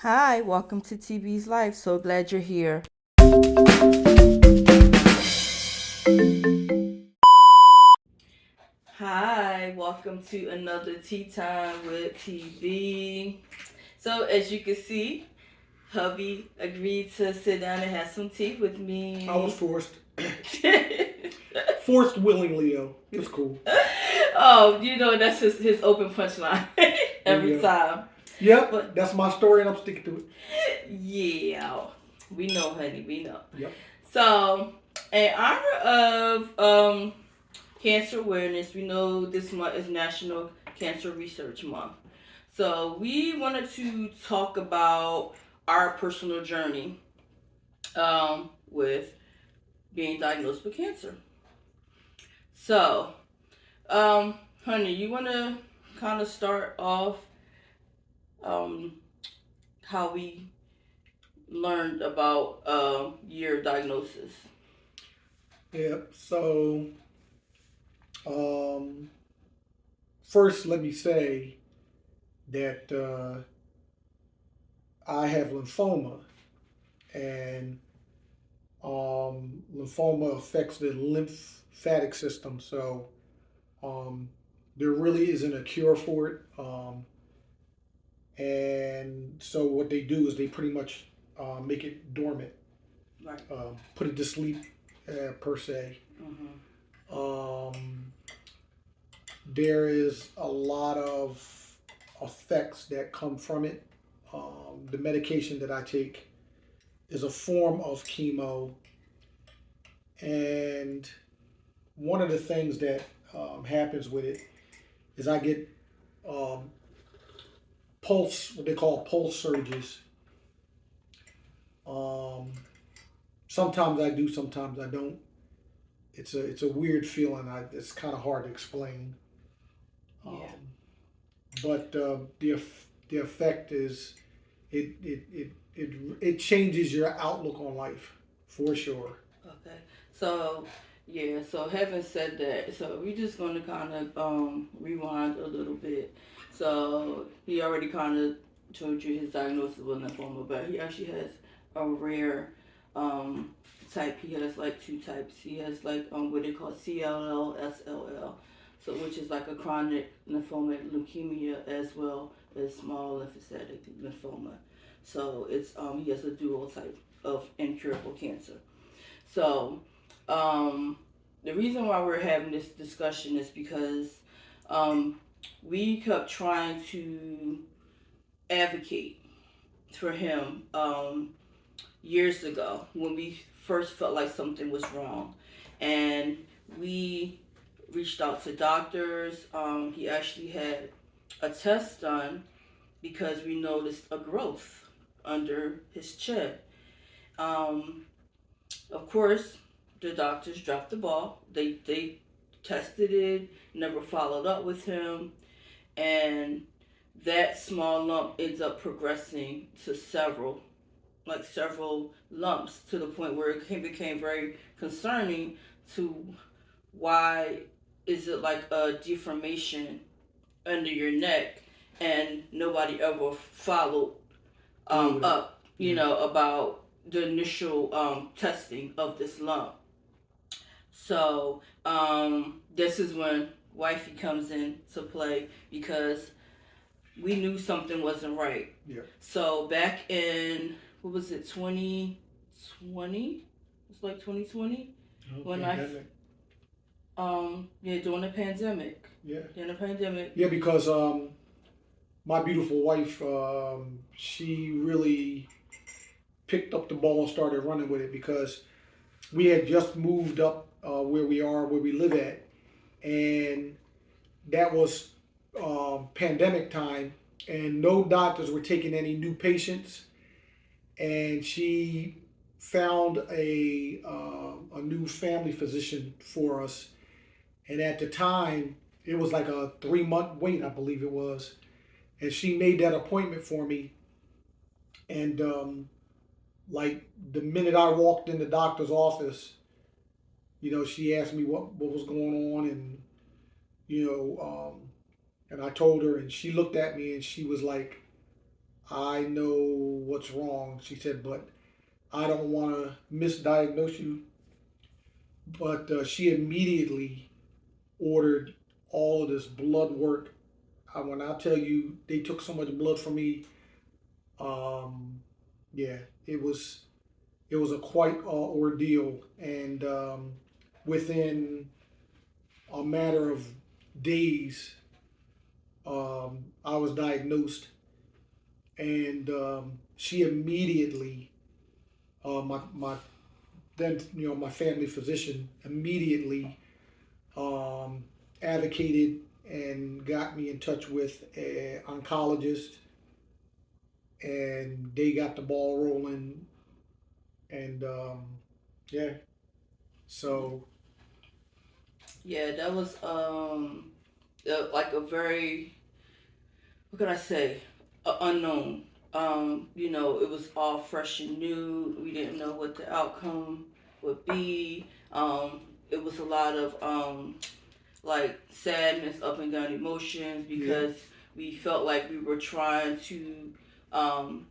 Hi, welcome to TB's Life. So glad you're here. Hi, welcome to another Tea Time with TB. So, as you can see, hubby agreed to sit down and have some tea with me. I was forced. Forced willingly, though. It's cool. Oh, that's his open punchline every time. Yep, but that's my story, and I'm sticking to it. Yeah, we know, honey, we know. Yep. So, in honor of cancer awareness, we know this month is National Cancer Research Month. So, we wanted to talk about our personal journey with being diagnosed with cancer. So, honey, you want to kind of start off um, how we learned about your diagnosis? Yep. So, um, first, let me say that I have lymphoma, and lymphoma affects the lymphatic system. So, um, there really isn't a cure for it. And so, what they do is they pretty much make it dormant, Right. put it to sleep, per se. Mm-hmm. There is a lot of effects that come from it. The medication that I take is a form of chemo, and one of the things that happens with it is I get um, what they call pulse surges. Um, Sometimes I do, sometimes I don't. It's a weird feeling. It's kind of hard to explain. Yeah. But the effect is it changes your outlook on life for sure. Okay. So yeah. So having said that, so we're just gonna kind of rewind a little bit. So he already kind of told you his diagnosis with lymphoma, but he actually has a rare um type. He has like two types. He has like what they call CLL, SLL. So which is like a chronic lymphomic leukemia as well as small lymphocytic lymphoma. So it's he has a dual type of incurable cancer. So, um, the reason why we're having this discussion is because um, we kept trying to advocate for him years ago when we first felt like something was wrong. And we reached out to doctors. He actually had a test done because we noticed a growth under his chin. Um, Of course, the doctors dropped the ball. They tested it, never followed up with him, and that small lump ends up progressing to several lumps to the point where it became very concerning to why is it like a deformation under your neck and nobody ever followed up, about the initial testing of this lump. So this is when wifey comes in to play because we knew something wasn't right. Yeah. So back in what was it, 2020? It's like 2020 when Pandemic. during the pandemic. Yeah. During the pandemic. Yeah, because my beautiful wife, she really picked up the ball and started running with it because we had just moved up where we live at, and that was pandemic time, and no doctors were taking any new patients. And she found a new family physician for us. And at the time, it was like a 3 month wait, I believe it was. And she made that appointment for me. And like the minute I walked in the doctor's office, she asked me what was going on, and you know, and I told her, and she looked at me and she was like, I know what's wrong. She said, but I don't want to misdiagnose you. But she immediately ordered all of this blood work. When I tell you they took so much blood from me, um, yeah, it was a quite ordeal, and within a matter of days, I was diagnosed, and she immediately, my then my family physician immediately um, advocated and got me in touch with an oncologist, and they got the ball rolling, and yeah, so Yeah, that was like a very, what can I say, unknown. It was all fresh and new. We didn't know what the outcome would be. It was a lot of like sadness, up and down emotions yeah. because we felt like we were trying to um,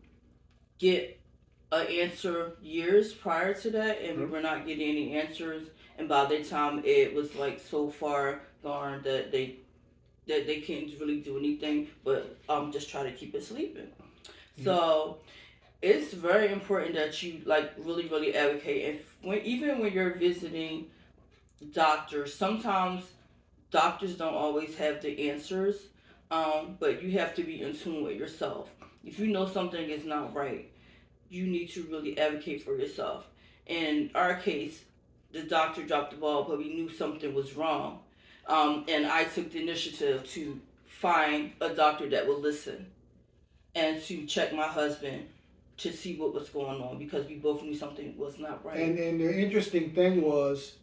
get an answer years prior to that, and we were not getting any answers. And by the time it was like so far gone that they can't really do anything but just try to keep it sleeping. So it's very important that you like really advocate. If even when you're visiting doctors, sometimes doctors don't always have the answers, but you have to be in tune with yourself. If you know something is not right, you need to really advocate for yourself. In our case, the doctor dropped the ball, but we knew something was wrong. And I took the initiative to find a doctor that would listen and to check my husband to see what was going on because we both knew something was not right. And the interesting thing was,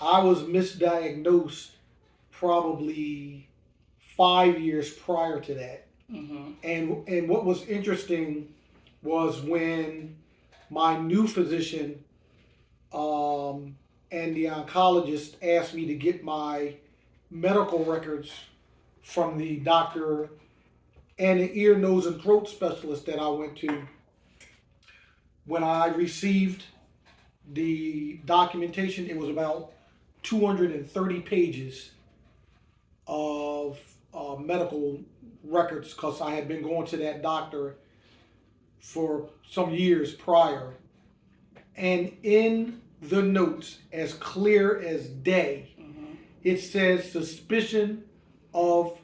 I was misdiagnosed probably 5 years prior to that. Mm-hmm. And what was interesting was when my new physician and the oncologist asked me to get my medical records from the doctor and the ear, nose, and throat specialist that I went to. When I received the documentation, it was about 230 pages of medical records because I had been going to that doctor for some years prior. And in the notes, as clear as day, it says suspicion of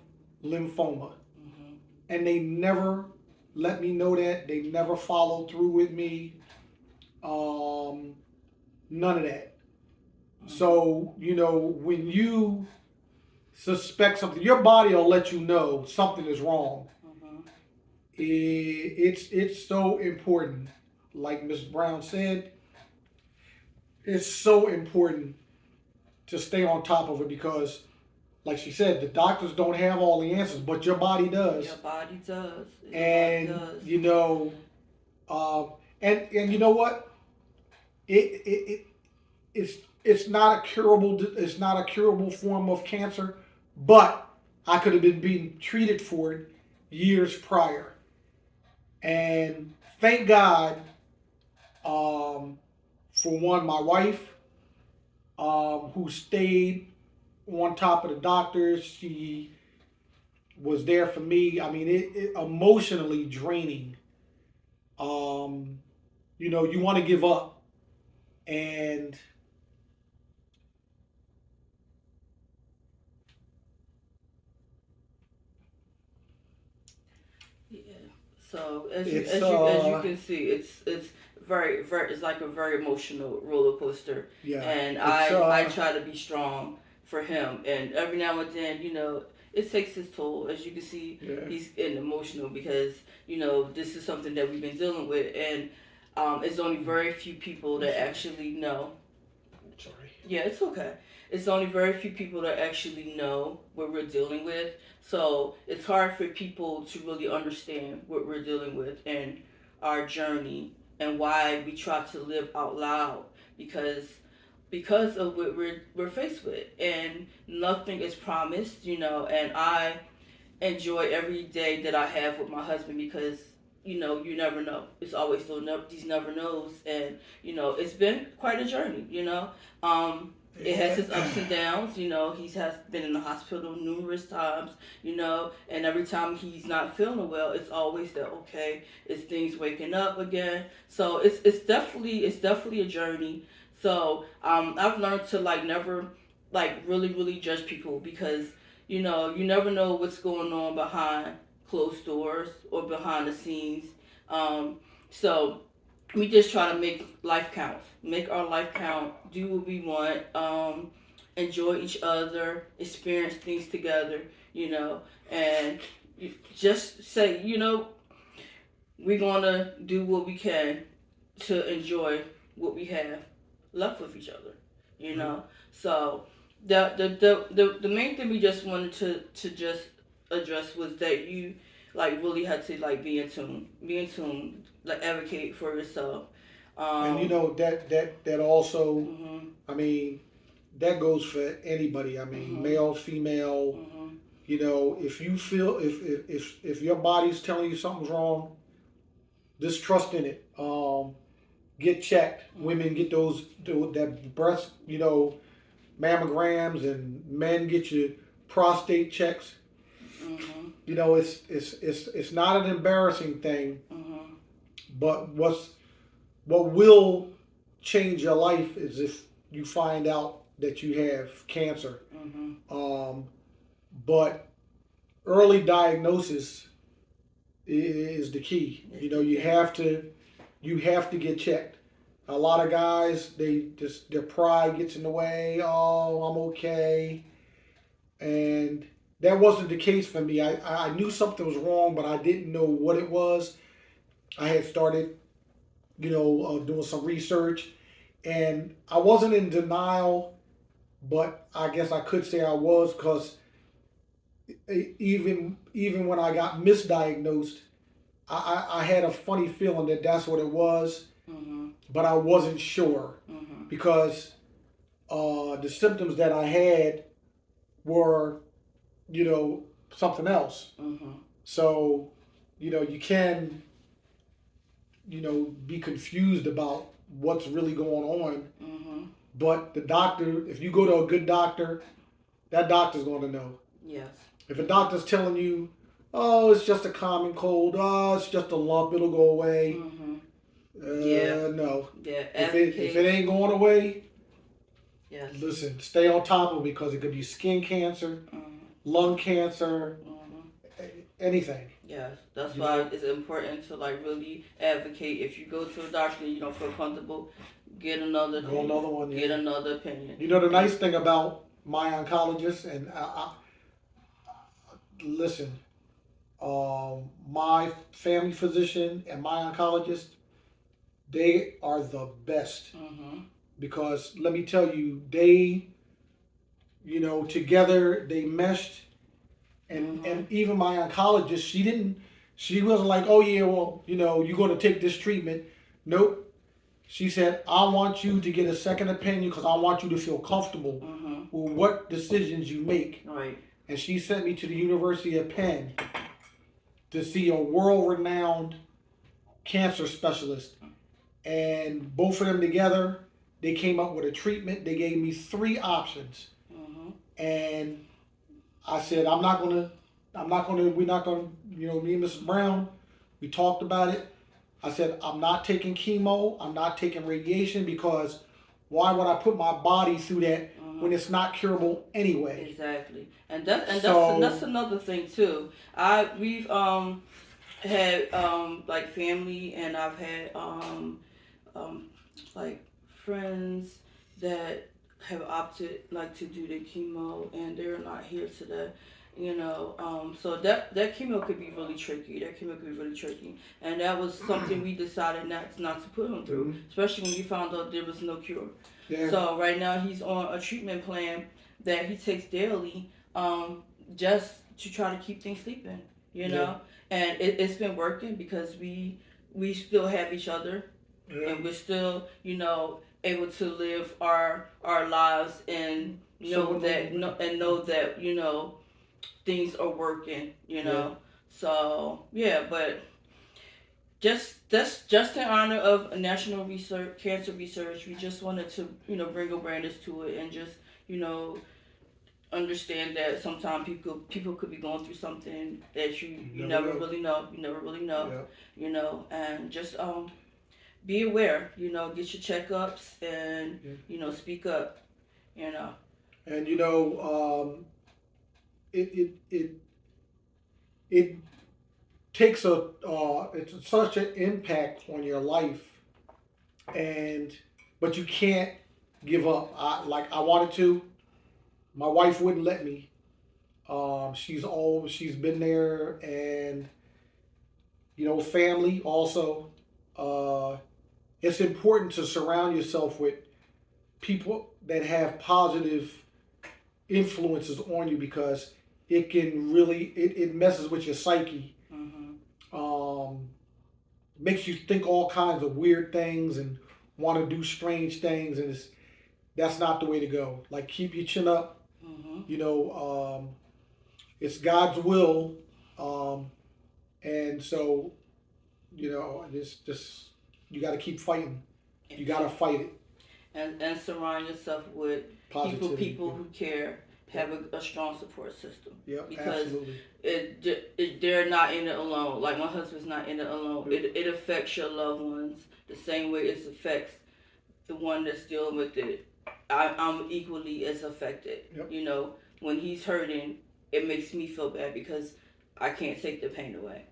lymphoma. And they never let me know that. They never followed through with me. None of that. So, when you suspect something, your body will let you know something is wrong. It's so important. Like Ms. Brown said, it's so important to stay on top of it because, like she said, the doctors don't have all the answers, but your body does. Your body does. And body does. And you know what? It's not a curable form of cancer, but I could have been being treated for it years prior. And thank God, for one, my wife, who stayed on top of the doctors. She was there for me. I mean, it emotionally draining. You want to give up, and yeah. So as you can see, it's very it's like a very emotional roller coaster. yeah, And I try to be strong for him, and every now and then it takes its toll. As you can see, yeah. he's getting emotional because this is something that we've been dealing with, and it's only very few people that actually know. Sorry. Yeah, it's okay. It's only very few people that actually know what we're dealing with. So it's hard for people to really understand what we're dealing with and our journey and why we try to live out loud because of what we're faced with, and nothing is promised, and I enjoy every day that I have with my husband because you never know. It's always these never knows, and it's been quite a journey. It has its ups and downs. He has been in the hospital numerous times. And every time he's not feeling well, it's always that okay, it's things waking up again. So it's definitely a journey. So I've learned to like never like really judge people because you never know what's going on behind closed doors or behind the scenes. Um, so we just try to make life count, make our life count, do what we want, enjoy each other, experience things together, and just say, we're gonna do what we can to enjoy what we have left with each other, you know. So the main thing we just wanted to just address was that you like really had to like be in tune, like advocate for yourself. And that also, Mhm. I mean, that goes for anybody. I mean, Mhm. male, female. Mhm. If you feel if your body's telling you something's wrong, just trust in it. Get checked. Women get that breast, mammograms, and men get your prostate checks. Mhm. It's not an embarrassing thing, Mhm. but what will change your life is if you find out that you have cancer. Mhm. Um, but early diagnosis is the key. You have to get checked. A lot of guys, their pride gets in the way. Oh, I'm okay, and that wasn't the case for me. I knew something was wrong, but I didn't know what it was. I had started, doing some research, and I wasn't in denial, but I guess I could say I was because even when I got misdiagnosed, I had a funny feeling that that's what it was, Mhm. but I wasn't sure Mhm. because the symptoms that I had were, something else. Mhm. So, you can, be confused about what's really going on. Mhm. But the doctor, if you go to a good doctor, that doctor's going to know. Yes. If a doctor's telling you, oh, it's just a common cold, oh, it's just a lump, it'll go away. Mhm. Yeah. No. Yeah. If it Advocate. ain't going away, Yes. listen, stay on top of it because it could be skin cancer, Mhm. lung cancer, Mhm. anything. Yes, that's You why know, it's important to like really advocate. If you go to a doctor and you don't feel comfortable, get another go opinion. another one. Get Yeah. another opinion. The And nice thing about my oncologist, and listen, my family physician and my oncologist, they are the best mhm. because let me tell you, they, together they meshed, and Mhm. even my oncologist, she wasn't like, oh yeah, well, you're going to take this treatment. Nope. She said, I want you to get a second opinion because I want you to feel comfortable Mhm. with what decisions you make. Right. And she sent me to the University of Penn to see a world-renowned cancer specialist. And both of them together, they came up with a treatment. They gave me three options. Mhm. And I said, we're not gonna, me and Mrs. Brown, we talked about it. I said, I'm not taking chemo, I'm not taking radiation because why would I put my body through that when Mhm. it's not curable anyway? Exactly. And that's So, another thing too. We've had like family, and I've had um like friends that have opted like to do the chemo and they're not here today. So that chemo could be really tricky. That chemo could be really tricky, and that was something we decided not to put him through, mhm, especially when we found out there was no cure. yeah, So right now he's on a treatment plan that he takes daily, just to try to keep things sleeping. You yeah, know, and it's been working because we still have each other, yeah. and we're still able to live our lives and So know that things are working. yeah, So yeah, but just in honor of national research cancer research, we just wanted to bring awareness to it, and just you know understand that sometimes people could be going through something that you never really know. You never really know. Yeah. And just be aware. Get your checkups, and speak up. You know. And it it it it takes it's such an impact on your life, and but you can't give up. I wanted to. My wife wouldn't let me. She's been there, and family also. Uh, it's important to surround yourself with people that have positive influences on you, because it can really it messes with your psyche. Um, Makes you think all kinds of weird things and want to do strange things, and that's not the way to go. Like, keep your chin up. It's God's will, um, and so just you got to keep fighting. You got to fight it. And surround yourself with people who care, have a strong support system. Yeah, because absolutely. they're not in it alone. Like, my husband's not in it alone. It affects your loved ones the same way it affects the one that's dealing with it. I'm equally as affected. Yep. When he's hurting, it makes me feel bad because I can't take the pain away.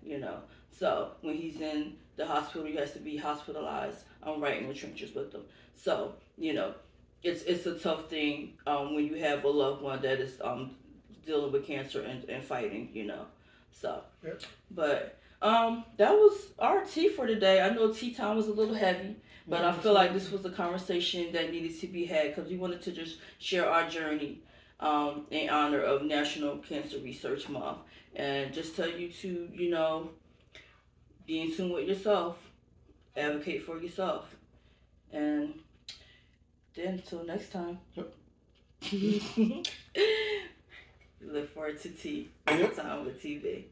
So when he's in the hospital, he has to be hospitalized. I'm right in the trenches with him. So it's a tough thing when you have a loved one that is dealing with cancer and fighting. So. Yep. But that was our tea for today. I know tea time was a little heavy, but I feel like this was a conversation that needed to be had, because we wanted to just share our journey in honor of National Cancer Research Month, and just tell you to be in tune with yourself, advocate for yourself, and then until next time. Yep. Look forward to tea. Yep. Time with TV.